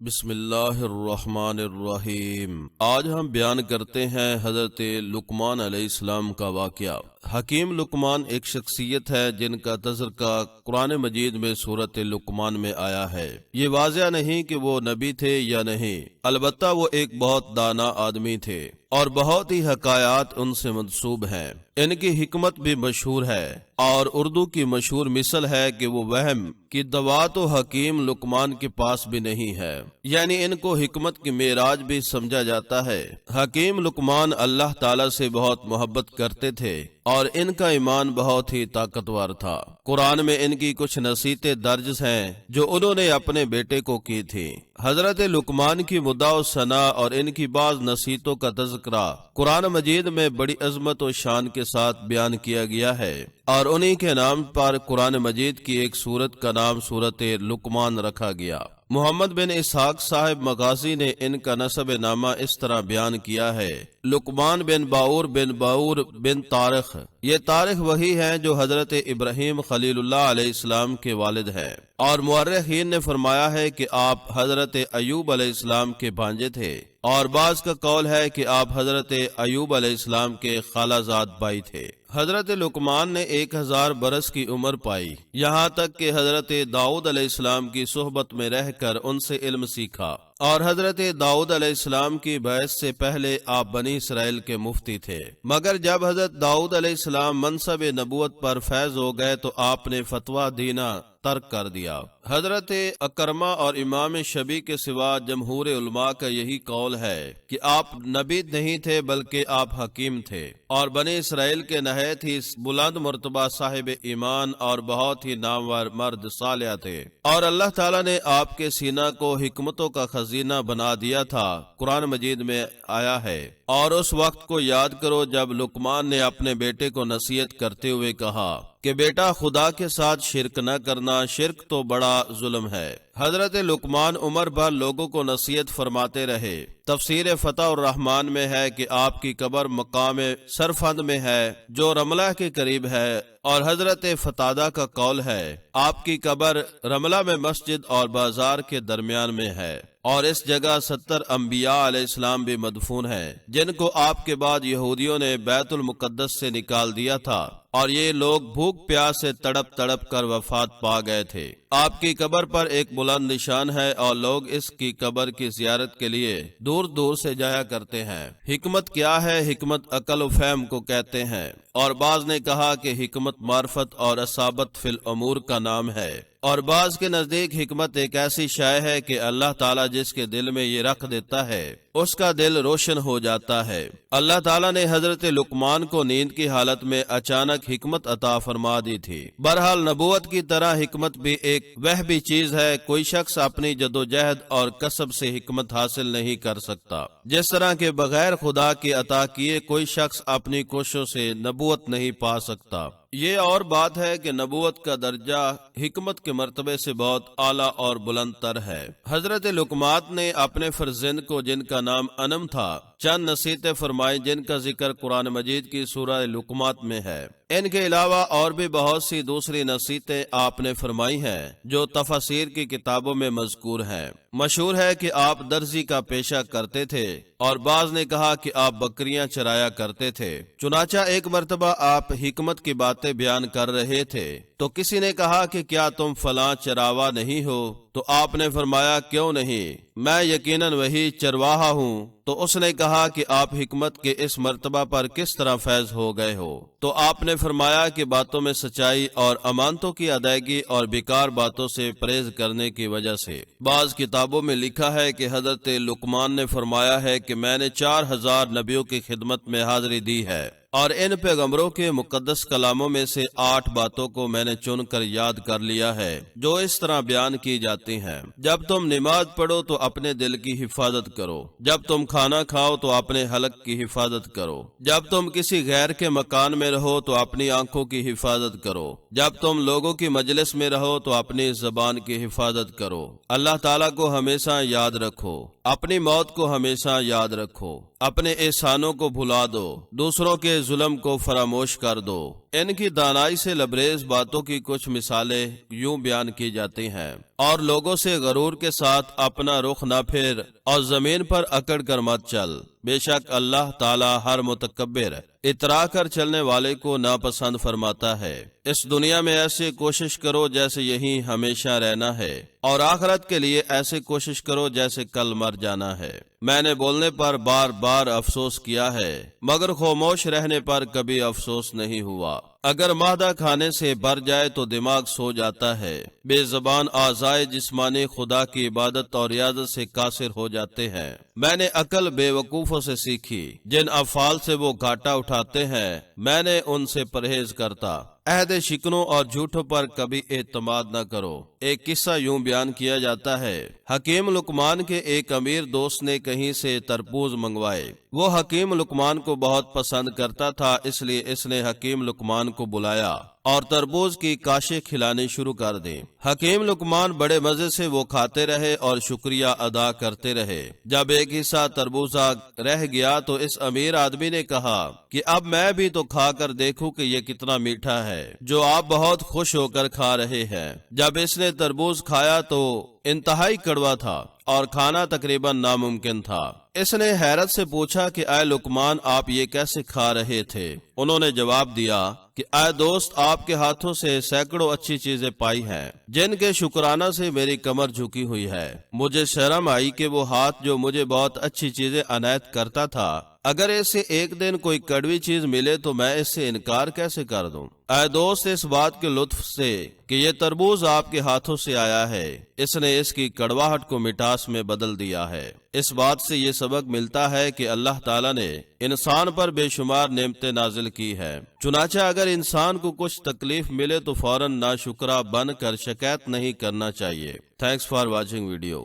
بسم اللہ الرحمن الرحیم۔ آج ہم بیان کرتے ہیں حضرت لقمان علیہ السلام کا واقعہ۔ حکیم لقمان ایک شخصیت ہے جن کا تذکرہ قرآن مجید میں سورۃ لقمان میں آیا ہے۔ یہ واضح نہیں کہ وہ نبی تھے یا نہیں، البتہ وہ ایک بہت دانا آدمی تھے اور بہت ہی حکایات ان سے منسوب ہیں۔ ان کی حکمت بھی مشہور ہے اور اردو کی مشہور مثل ہے کہ وہ وہم کی دوا تو حکیم لقمان کے پاس بھی نہیں ہے، یعنی ان کو حکمت کی معراج بھی سمجھا جاتا ہے۔ حکیم لقمان اللہ تعالی سے بہت محبت کرتے تھے اور ان کا ایمان بہت ہی طاقتور تھا۔ قرآن میں ان کی کچھ نصیحتیں درج ہیں جو انہوں نے اپنے بیٹے کو کی تھی۔ حضرت لقمان کی مدح و ثنا اور ان کی بعض نصیحتوں کا تذکرہ قرآن مجید میں بڑی عظمت و شان کے ساتھ بیان کیا گیا ہے، اور انہی کے نام پر قرآن مجید کی ایک سورت کا نام سورۃ لقمان رکھا گیا۔ محمد بن اسحاق صاحب مغازی نے ان کا نسب نامہ اس طرح بیان کیا ہے: لقمان بن باور بن طارخ۔ یہ طارخ وہی ہیں جو حضرت ابراہیم خلیل اللہ علیہ السلام کے والد ہیں، اور مورخین نے فرمایا ہے کہ آپ حضرت ایوب علیہ السلام کے بھانجے تھے، اور بعض کا قول ہے کہ آپ حضرت ایوب علیہ السلام کے خالہ زاد بھائی تھے۔ حضرت لقمان نے 1000 برس کی عمر پائی، یہاں تک کہ حضرت داؤد علیہ السلام کی صحبت میں رہ کر ان سے علم سیکھا، اور حضرت داؤد علیہ السلام کی بعث سے پہلے آپ بنی اسرائیل کے مفتی تھے، مگر جب حضرت داؤد علیہ السلام منصب نبوت پر فیض ہو گئے تو آپ نے فتویٰ دینا ترک کر دیا۔ حضرت اکرمہ اور امام شبی کے سوا جمہور علماء کا یہی قول ہے کہ آپ نبی نہیں تھے بلکہ آپ حکیم تھے، اور بنی اسرائیل کے نہایت ہی بلند مرتبہ صاحب ایمان اور بہت ہی نامور مرد صالح تھے، اور اللہ تعالیٰ نے آپ کے سینہ کو حکمتوں کا خزینہ بنا دیا تھا۔ قرآن مجید میں آیا ہے: اور اس وقت کو یاد کرو جب لقمان نے اپنے بیٹے کو نصیحت کرتے ہوئے کہا کہ بیٹا خدا کے ساتھ شرک نہ کرنا، شرک تو بڑا ظلم ہے۔ حضرت لقمان عمر بھر لوگوں کو نصیحت فرماتے رہے۔ تفسیر فتح الرحمان میں ہے کہ آپ کی قبر مقام سرفند میں ہے جو رملہ کے قریب ہے، اور حضرت فتادہ کا قول ہے آپ کی قبر رملہ میں مسجد اور بازار کے درمیان میں ہے، اور اس جگہ 70 انبیاء علیہ السلام بھی مدفون ہیں جن کو آپ کے بعد یہودیوں نے بیت المقدس سے نکال دیا تھا، اور یہ لوگ بھوک پیاس سے تڑپ تڑپ کر وفات پا گئے تھے۔ آپ کی قبر پر ایک بلند نشان ہے اور لوگ اس کی قبر کی زیارت کے لیے دور دور سے جایا کرتے ہیں۔ حکمت کیا ہے؟ حکمت عقل و فہم کو کہتے ہیں، اور بعض نے کہا کہ حکمت معرفت اور اصابت فی الامور کا نام ہے، اور بعض کے نزدیک حکمت ایک ایسی شے ہے کہ اللہ تعالیٰ جس کے دل میں یہ رکھ دیتا ہے اس کا دل روشن ہو جاتا ہے۔ اللہ تعالیٰ نے حضرت لقمان کو نیند کی حالت میں اچانک حکمت عطا فرما دی تھی۔ بہرحال نبوت کی طرح حکمت بھی ایک وہبی چیز ہے، کوئی شخص اپنی جدوجہد اور کسب سے حکمت حاصل نہیں کر سکتا، جس طرح کہ بغیر خدا کے عطا کیے کوئی شخص اپنی کوششوں سے نبوت نہیں پا سکتا۔ یہ اور بات ہے کہ نبوت کا درجہ حکمت کے مرتبے سے بہت اعلیٰ اور بلند تر ہے۔ حضرت لقمان نے اپنے فرزند کو جن کا نام انم تھا چند نصیحتیں فرمائی جن کا ذکر قرآن مجید کی سورہ لقمان میں ہے۔ ان کے علاوہ اور بھی بہت سی دوسری نصیحتیں آپ نے فرمائی ہیں جو تفاسیر کی کتابوں میں مذکور ہیں۔ مشہور ہے کہ آپ درزی کا پیشہ کرتے تھے، اور بعض نے کہا کہ آپ بکریاں چرایا کرتے تھے۔ چنانچہ ایک مرتبہ آپ حکمت کی باتیں بیان کر رہے تھے تو کسی نے کہا کہ کیا تم فلاں چراوا نہیں ہو؟ تو آپ نے فرمایا کیوں نہیں، میں یقیناً وہی چرواہا ہوں۔ تو اس نے کہا کہ آپ حکمت کے اس مرتبہ پر کس طرح فیض ہو گئے ہو؟ تو آپ نے فرمایا کہ باتوں میں سچائی اور امانتوں کی ادائیگی اور بیکار باتوں سے پرہیز کرنے کی وجہ سے۔ بعض کتابوں میں لکھا ہے کہ حضرت لقمان نے فرمایا ہے کہ میں نے 4000 نبیوں کی خدمت میں حاضری دی ہے، اور ان پیغمبروں کے مقدس کلاموں میں سے 8 باتوں کو میں نے چن کر یاد کر لیا ہے جو اس طرح بیان کی جاتی ہیں: جب تم نماز پڑھو تو اپنے دل کی حفاظت کرو، جب تم کھانا کھاؤ تو اپنے حلق کی حفاظت کرو، جب تم کسی غیر کے مکان میں رہو تو اپنی آنکھوں کی حفاظت کرو، جب تم لوگوں کی مجلس میں رہو تو اپنی زبان کی حفاظت کرو، اللہ تعالیٰ کو ہمیشہ یاد رکھو، اپنی موت کو ہمیشہ یاد رکھو، اپنے احسانوں کو بھلا دو، دوسروں کے ظلم کو فراموش کر دو، ان کی دانائی سے لبریز باتوں کی کچھ مثالیں یوں بیان کی جاتی ہیں: اور لوگوں سے غرور کے ساتھ اپنا رخ نہ پھیر اور زمین پر اکڑ کر مت چل، بے شک اللہ تعالی ہر متکبر اترا کر چلنے والے کو ناپسند فرماتا ہے۔ اس دنیا میں ایسے کوشش کرو جیسے یہیں ہمیشہ رہنا ہے، اور آخرت کے لیے ایسے کوشش کرو جیسے کل مر جانا ہے۔ میں نے بولنے پر بار بار افسوس کیا ہے، مگر خاموش رہنے پر کبھی افسوس نہیں ہوا۔ اگر معدہ کھانے سے بھر جائے تو دماغ سو جاتا ہے۔ بے زبان اعضائے جسمانی خدا کی عبادت اور ریاضت سے قاصر ہو جاتے ہیں۔ میں نے عقل بے وقوفوں سے سیکھی، جن افعال سے وہ گھاٹا اٹھاتے ہیں میں نے ان سے پرہیز کرتا۔ عہد شکنوں اور جھوٹوں پر کبھی اعتماد نہ کرو۔ ایک قصہ یوں بیان کیا جاتا ہے: حکیم لقمان کے ایک امیر دوست نے کہیں سے تربوز منگوائے۔ وہ حکیم لقمان کو بہت پسند کرتا تھا، اس لیے اس نے حکیم لقمان کو بلایا اور تربوز کی کاشیں کھلانی شروع کر دیں۔ حکیم لقمان بڑے مزے سے وہ کھاتے رہے اور شکریہ ادا کرتے رہے۔ جب ایک حصہ تربوزہ رہ گیا تو اس امیر آدمی نے کہا کہ اب میں بھی تو کھا کر دیکھوں کہ یہ کتنا میٹھا ہے جو آپ بہت خوش ہو کر کھا رہے ہیں۔ جب اس نے تربوز کھایا تو انتہائی کڑوا تھا اور کھانا تقریباً ناممکن تھا۔ اس نے حیرت سے پوچھا کہ اے لقمان، آپ یہ کیسے کھا رہے تھے؟ انہوں نے جواب دیا کہ اے دوست، آپ کے ہاتھوں سے سینکڑوں اچھی چیزیں پائی ہیں جن کے شکرانہ سے میری کمر جھکی ہوئی ہے۔ مجھے شرم آئی کہ وہ ہاتھ جو مجھے بہت اچھی چیزیں عنایت کرتا تھا، اگر اسے ایک دن کوئی کڑوی چیز ملے تو میں اس سے انکار کیسے کر دوں؟ اے دوست، اس بات کے لطف سے کہ یہ تربوز آپ کے ہاتھوں سے آیا ہے، اس نے اس کی کڑواہٹ کو مٹاس میں بدل دیا ہے۔ اس بات سے یہ سبق ملتا ہے کہ اللہ تعالیٰ نے انسان پر بے شمار نعمتیں نازل کی ہے، چنانچہ اگر انسان کو کچھ تکلیف ملے تو فوراً ناشکرا بن کر شکایت نہیں کرنا چاہیے۔ Thanks for watching video.